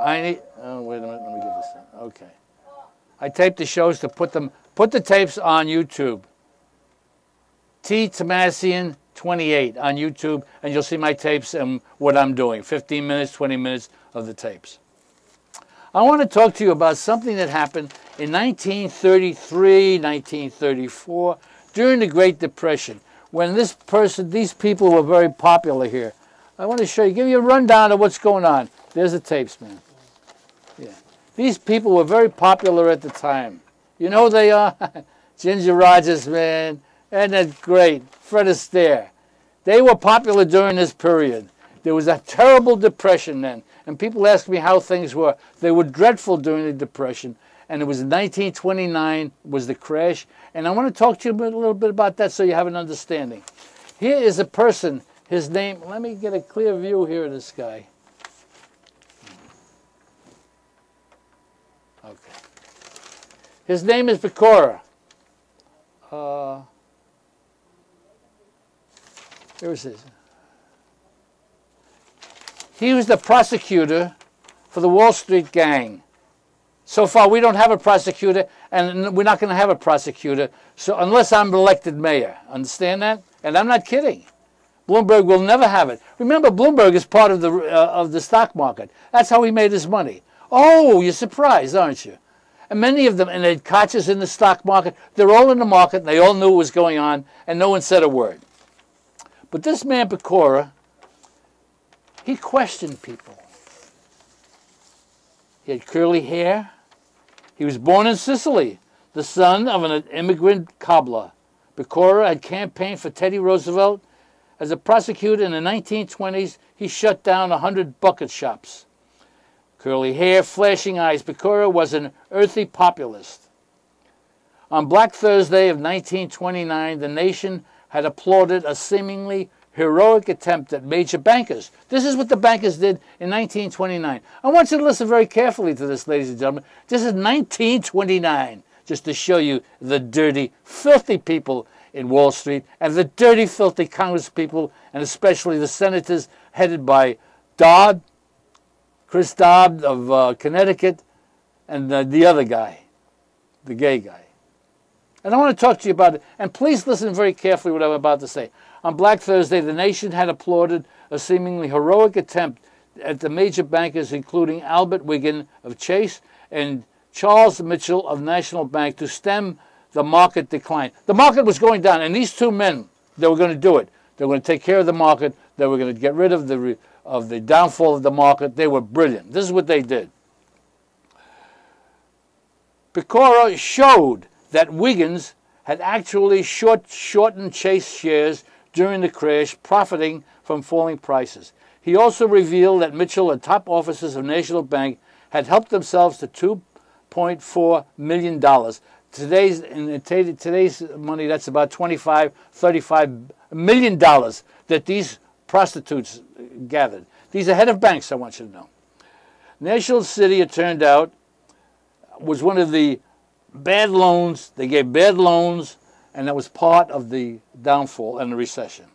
I need, oh, wait a minute, let me get this in. Okay. I taped the shows to put the tapes on YouTube. T. Thomassian 28 on YouTube, and you'll see my tapes and what I'm doing. 15 minutes, 20 minutes of the tapes. I want to talk to you about something that happened in 1933, 1934, during the Great Depression, when these people were very popular here. I want to give you a rundown of what's going on. There's the tapes, man. Yeah. These people were very popular at the time. You know who they are? Ginger Rogers, man. Isn't that great? Fred Astaire. They were popular during this period. There was a terrible depression then. And people ask me how things were. They were dreadful during the Depression. And it was in 1929 was the crash. And I want to talk to you a little bit about that so you have an understanding. Here is a person. His name, let me get a clear view here of this guy. Okay. His name is Pecora. Here it is. He was the prosecutor for the Wall Street gang. So far, we don't have a prosecutor, and we're not going to have a prosecutor, so unless I'm elected mayor. Understand that? And I'm not kidding. Bloomberg will never have it. Remember, Bloomberg is part of the stock market. That's how he made his money. Oh, you're surprised, aren't you? And many of them, and they catches in the stock market, they're all in the market, and they all knew what was going on, and no one said a word. But this man, Pecora, he questioned people. He had curly hair. He was born in Sicily, the son of an immigrant cobbler. Pecora had campaigned for Teddy Roosevelt. As a prosecutor in the 1920s, he shut down 100 bucket shops. Curly hair, flashing eyes, Pecora was an earthy populist. On Black Thursday of 1929, the nation had applauded a seemingly heroic attempt at major bankers. This is what the bankers did in 1929. I want you to listen very carefully to this, ladies and gentlemen. This is 1929, just to show you the dirty, filthy people in Wall Street and the dirty, filthy Congress people, and especially the senators headed by Dodd, Chris Dodd of Connecticut, and the other guy, the gay guy. And I want to talk to you about it, and please listen very carefully what I'm about to say. On Black Thursday, the nation had applauded a seemingly heroic attempt at the major bankers, including Albert Wiggin of Chase and Charles Mitchell of National Bank, to stem the market decline. The market was going down, and these two men, they were going to do it. They were going to take care of the market. They were going to get rid of the downfall of the market. They were brilliant. This is what they did. Pecora showed that Wiggins had actually shortened Chase shares during the crash, profiting from falling prices. He also revealed that Mitchell and top officers of National Bank had helped themselves to $2.4 million. In today's money, that's about $35 million that these prostitutes gathered. These are head of banks, I want you to know. National City, it turned out, was one of the bad loans. They gave bad loans, and that was part of the downfall and the recession.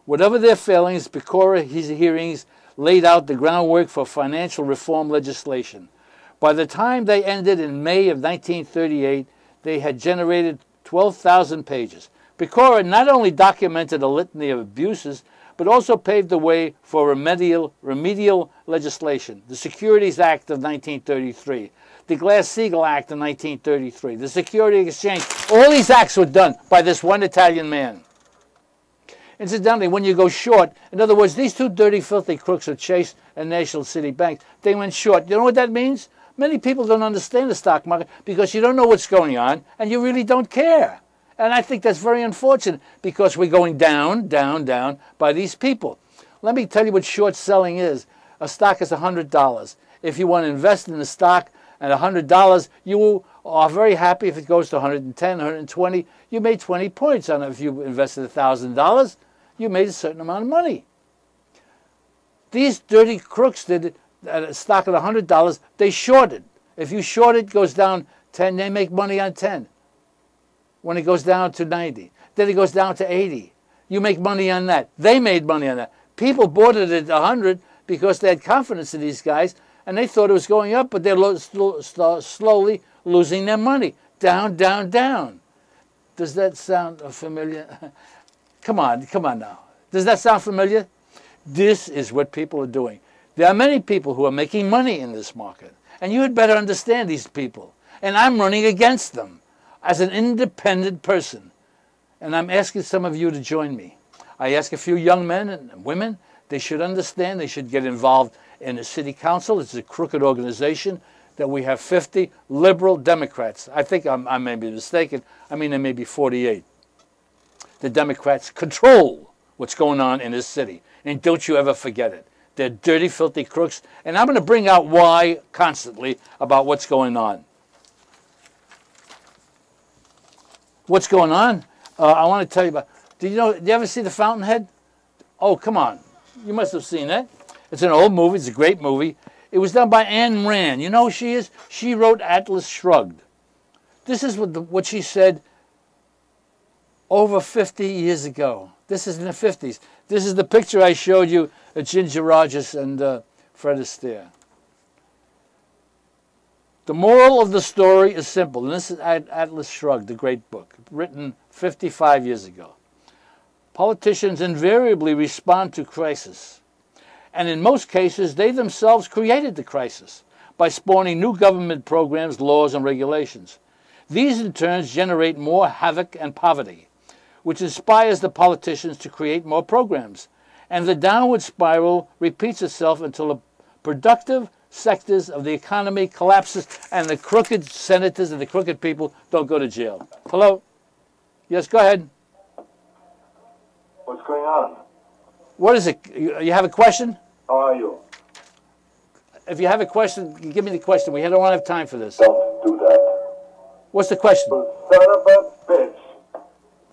Whatever their failings, Pecora, his hearings laid out the groundwork for financial reform legislation. By the time they ended in May of 1938, they had generated 12,000 pages. Pecora not only documented a litany of abuses, but also paved the way for remedial legislation. The Securities Act of 1933, the Glass-Steagall Act of 1933, the Security Exchange. All these acts were done by this one Italian man. Incidentally, when you go short, in other words, these two dirty, filthy crooks of Chase and National City Bank, they went short. You know what that means? Many people don't understand the stock market because you don't know what's going on and you really don't care. And I think that's very unfortunate because we're going down, down, down by these people. Let me tell you what short selling is. A stock is $100. If you want to invest in the stock at $100, you are very happy if it goes to 110, 120. You made 20 points on it. If you invested $1,000, you made a certain amount of money. These dirty crooks did at a stock at $100. They shorted. If you short it, goes down 10. They make money on 10. When it goes down to 90, then it goes down to 80. You make money on that. They made money on that. People bought it at 100 because they had confidence in these guys, and they thought it was going up, but they're slowly losing their money. Down, down, down. Does that sound familiar? Come on now. Does that sound familiar? This is what people are doing. There are many people who are making money in this market, and you had better understand these people. And I'm running against them as an independent person. And I'm asking some of you to join me. I ask a few young men and women, they should understand, they should get involved in the city council. It's a crooked organization that we have 50 liberal Democrats. I think I may be mistaken. I mean, there may be 48. The Democrats control what's going on in this city. And don't you ever forget it. They're dirty, filthy crooks. And I'm going to bring out why constantly about what's going on. What's going on? I want to tell you about. Did you ever see The Fountainhead? Oh, come on. You must have seen that. It's an old movie. It's a great movie. It was done by Ayn Rand. You know who she is? She wrote Atlas Shrugged. This is what she said over 50 years ago. This is in the 50s. This is the picture I showed you of Ginger Rogers and Fred Astaire. The moral of the story is simple, and this is Atlas Shrugged, the great book, written 55 years ago. Politicians invariably respond to crisis, and in most cases, they themselves created the crisis by spawning new government programs, laws, and regulations. These, in turn, generate more havoc and poverty, which inspires the politicians to create more programs, and the downward spiral repeats itself until the productive sectors of the economy collapses and the crooked senators and the crooked people don't go to jail. Hello? Yes, go ahead. What's going on? What is it? You have a question? How are you? If you have a question, give me the question. We don't have time for this. Don't do that. What's the question? Son of a bitch.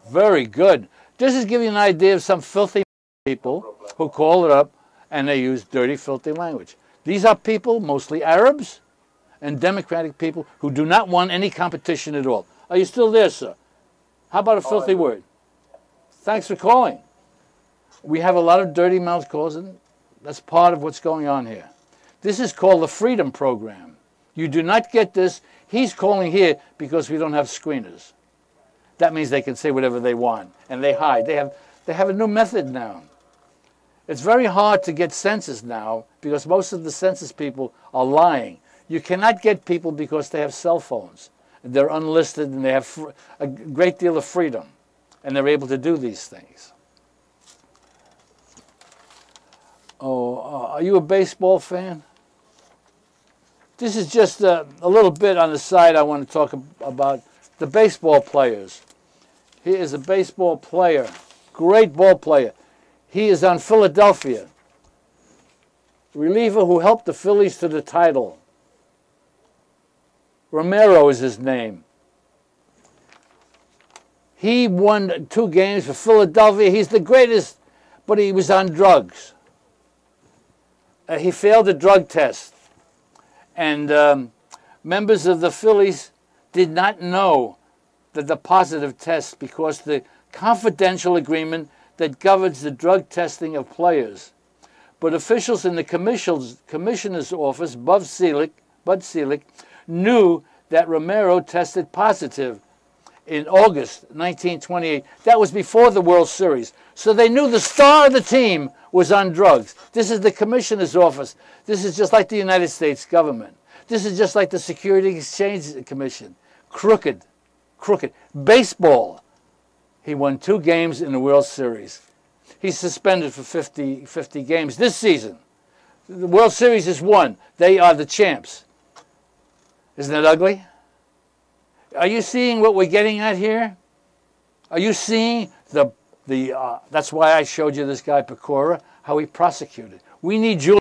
Very good. This is giving you an idea of some filthy people who call it up and they use dirty, filthy language. These are people, mostly Arabs and Democratic people, who do not want any competition at all. Are you still there, sir? How about a filthy word? Thanks for calling. We have a lot of dirty mouth calls, and that's part of what's going on here. This is called the Freedom Program. You do not get this. He's calling here because we don't have screeners. That means they can say whatever they want, and they hide. They have a new method now. It's very hard to get census now because most of the census people are lying. You cannot get people because they have cell phones. They're unlisted and they have a great deal of freedom, and they're able to do these things. Oh, are you a baseball fan? This is just a little bit on the side I want to talk about the baseball players. Here is a baseball player, great ball player. He is on Philadelphia. Reliever who helped the Phillies to the title. Romero is his name. He won 2 games for Philadelphia. He's the greatest, but he was on drugs. He failed a drug test. And members of the Phillies did not know the positive test because the confidential agreement that governs the drug testing of players. But officials in the commissioner's office, Bud Selig, knew that Romero tested positive in August 1928. That was before the World Series. So they knew the star of the team was on drugs. This is the commissioner's office. This is just like the United States government. This is just like the Security Exchange Commission. Crooked. Crooked. Baseball. He won 2 games in the World Series. He's suspended for 50 games this season. The World Series is won. They are the champs. Isn't that ugly? Are you seeing what we're getting at here? Are you seeing that's why I showed you this guy Pecora, how he prosecuted. We need Julie.